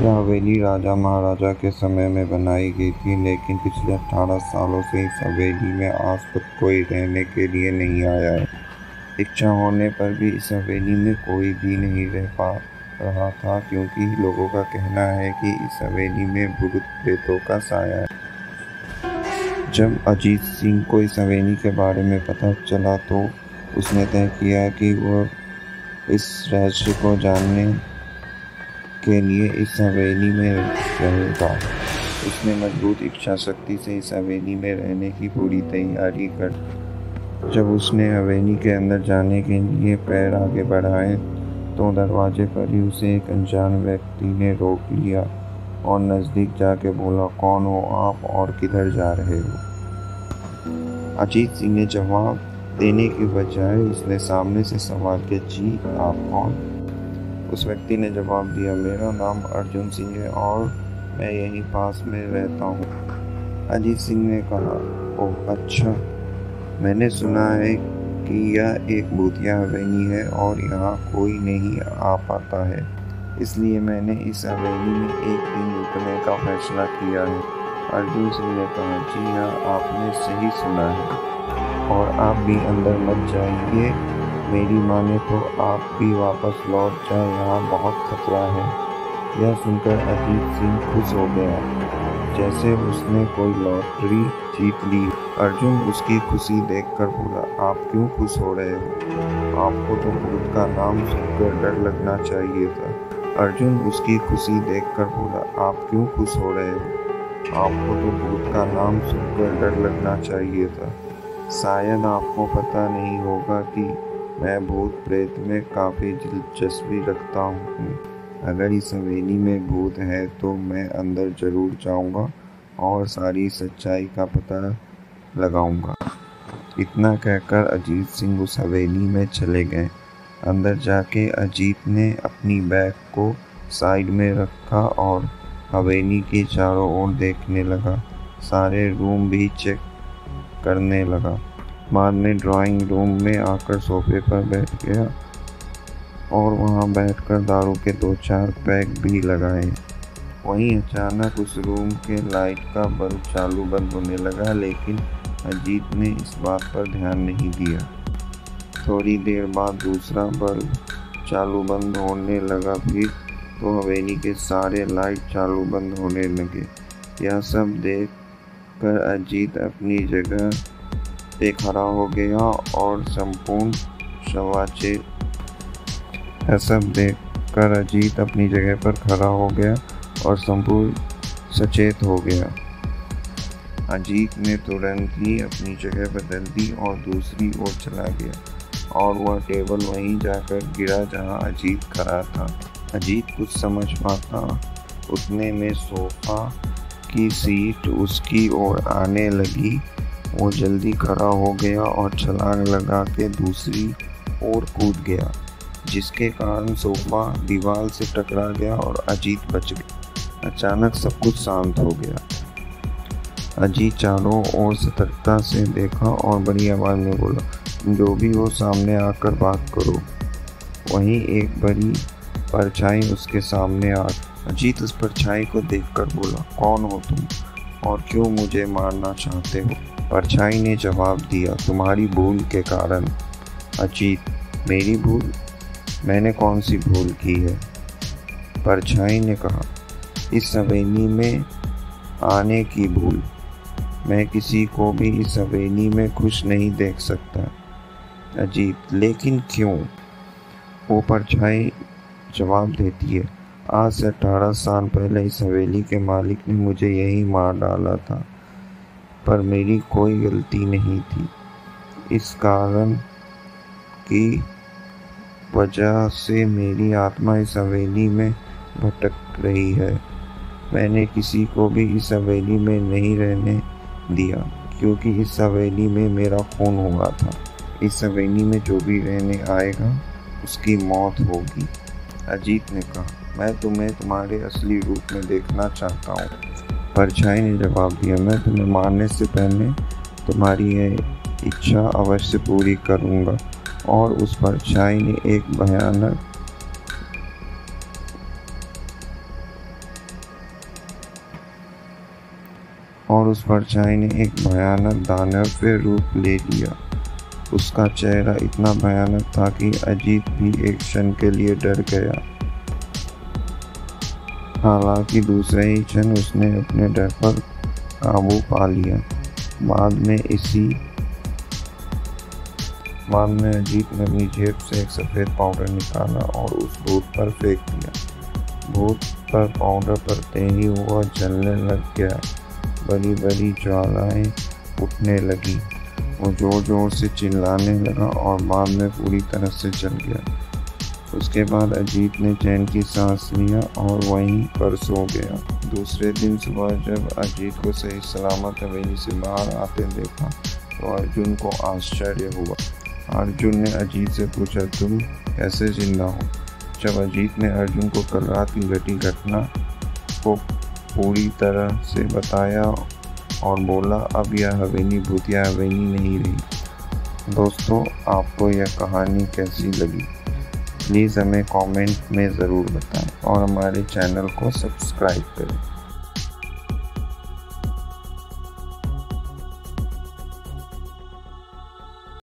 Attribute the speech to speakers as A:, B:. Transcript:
A: यह हवेली राजा महाराजा के समय में बनाई गई थी, लेकिन पिछले 18 सालों से इस हवेली में आज तक कोई रहने के लिए नहीं आया है। इच्छा होने पर भी इस हवेली में कोई भी नहीं रह पा रहा था, क्योंकि लोगों का कहना है कि इस हवेली में भूत प्रेतों का साया है। जब अजीत सिंह को इस हवेली के बारे में पता चला तो उसने तय किया कि वह इस रहस्य को जानने के लिए इस हवेली में रहेगा। उसने मजबूत इच्छा शक्ति से इस हवेली में रहने की पूरी तैयारी कर। जब उसने हवेली के अंदर जाने के लिए पैर आगे बढ़ाए तो दरवाजे पर ही उसे एक अनजान व्यक्ति ने रोक लिया और नज़दीक जाके बोला, कौन हो आप और किधर जा रहे हो? अजीत सिंह ने जवाब देने के बजाय उसने सामने से सवाल किया, जी आप कौन? उस व्यक्ति ने जवाब दिया, मेरा नाम अर्जुन सिंह है और मैं यहीं पास में रहता हूँ। अजीत सिंह ने कहा, ओह अच्छा, मैंने सुना है कि यह एक भूतिया हवेली है और यहाँ कोई नहीं आ पाता है, इसलिए मैंने इस हवेली में एक दिन रुकने का फैसला किया है। अर्जुन सिंह ने कहा, जी हाँ, आपने सही सुना है और आप भी अंदर मत जाइए। मेरी माने तो आप भी वापस लौट जाए, यहाँ बहुत खतरा है। यह सुनकर अजीत सिंह खुश हो गया, जैसे उसने कोई लॉटरी जीत ली। अर्जुन उसकी खुशी देखकर बोला, आप क्यों खुश हो रहे हो? आपको तो भूत का नाम सुनकर डर लगना चाहिए था। अर्जुन उसकी खुशी देखकर बोला, आप क्यों खुश हो रहे हो? आपको तो भूत का नाम सुनकर डर लगना चाहिए था। शायद आपको पता नहीं होगा कि मैं भूत प्रेत में काफ़ी दिलचस्पी रखता हूँ। अगर इस हवेली में भूत है तो मैं अंदर ज़रूर जाऊँगा और सारी सच्चाई का पता लगाऊँगा। इतना कहकर अजीत सिंह उस हवेली में चले गए। अंदर जाके अजीत ने अपनी बैग को साइड में रखा और हवेली के चारों ओर देखने लगा। सारे रूम भी चेक करने लगा। बाद में ड्राइंग रूम में आकर सोफे पर बैठ गया और वहां बैठकर दारू के 2-4 पैक भी लगाए। वहीं अचानक उस रूम के लाइट का बल्ब चालू बंद होने लगा, लेकिन अजीत ने इस बात पर ध्यान नहीं दिया। थोड़ी देर बाद दूसरा बल्ब चालू बंद होने लगा, फिर तो हवेली के सारे लाइट चालू बंद होने लगे। यह सब देख कर अजीत अपनी जगह पे खड़ा हो गया और संपूर्ण सचेत हो गया। अजीत ने तुरंत ही अपनी जगह बदल दी और दूसरी ओर चला गया और वह टेबल वहीं जाकर गिरा जहां अजीत खड़ा था। अजीत कुछ समझ पाता उतने में सोफा की सीट उसकी ओर आने लगी। वो जल्दी खड़ा हो गया और छलांग लगा के दूसरी ओर कूद गया, जिसके कारण सोफा दीवार से टकरा गया और अजीत बच गया। अचानक सब कुछ शांत हो गया। अजीत चारों ओर सतर्कता से देखा और बड़ी आवाज में बोला, जो भी हो सामने आकर बात करो। वहीं एक बड़ी परछाई उसके सामने आ। अजीत उस परछाई को देखकर बोला, कौन हो तुम और क्यों मुझे मारना चाहते हो? परछाई ने जवाब दिया, तुम्हारी भूल के कारण। अजीत, मेरी भूल? मैंने कौन सी भूल की है? परछाई ने कहा, इस हवेली में आने की भूल। मैं किसी को भी इस हवेली में खुश नहीं देख सकता। अजीत, लेकिन क्यों? वो परछाई जवाब देती है, आज से 18 साल पहले इस हवेली के मालिक ने मुझे यहीं मार डाला था, पर मेरी कोई गलती नहीं थी। इस कारण की वजह से मेरी आत्मा इस हवेली में भटक रही है। मैंने किसी को भी इस हवेली में नहीं रहने दिया, क्योंकि इस हवेली में मेरा खून हुआ था। इस हवेली में जो भी रहने आएगा उसकी मौत होगी। अजीत ने कहा, मैं तुम्हें तुम्हारे असली रूप में देखना चाहता हूँ। परछाई ने जवाब दिया, मैं तुम्हें मारने से पहले तुम्हारी यह इच्छा अवश्य पूरी करूँगा। और उस परछाई ने एक भयानक और उस परछाई ने एक भयानक दानव रूप ले लिया। उसका चेहरा इतना भयानक था कि अजीत भी एक क्षण के लिए डर गया। हालांकि दूसरे ही क्षण उसने अपने डर पर काबू पा लिया। बाद में अजीत ने अपनी जेब से एक सफ़ेद पाउडर निकाला और उस भूत पर फेंक दिया। भूत पर पाउडर पड़ते ही वह जलने लग गया। बड़ी बड़ी ज्वालाएं उठने लगी। वो जोर जोर से चिल्लाने लगा और बाद में पूरी तरह से जल गया। उसके बाद अजीत ने चैन की सांस लिया और वहीं पर सो गया। दूसरे दिन सुबह जब अजीत को सही सलामत हवेली से बाहर आते देखा तो अर्जुन को आश्चर्य हुआ। अर्जुन ने अजीत से पूछा, तुम कैसे जिंदा हो? जब अजीत ने अर्जुन को कल रात की घटी घटना को पूरी तरह से बताया और बोला, अब यह हवेली भूतिया हवेली नहीं रही। दोस्तों, आपको यह कहानी कैसी लगी? प्लीज़ हमें कमेंट में ज़रूर बताएं और हमारे चैनल को सब्सक्राइब करें।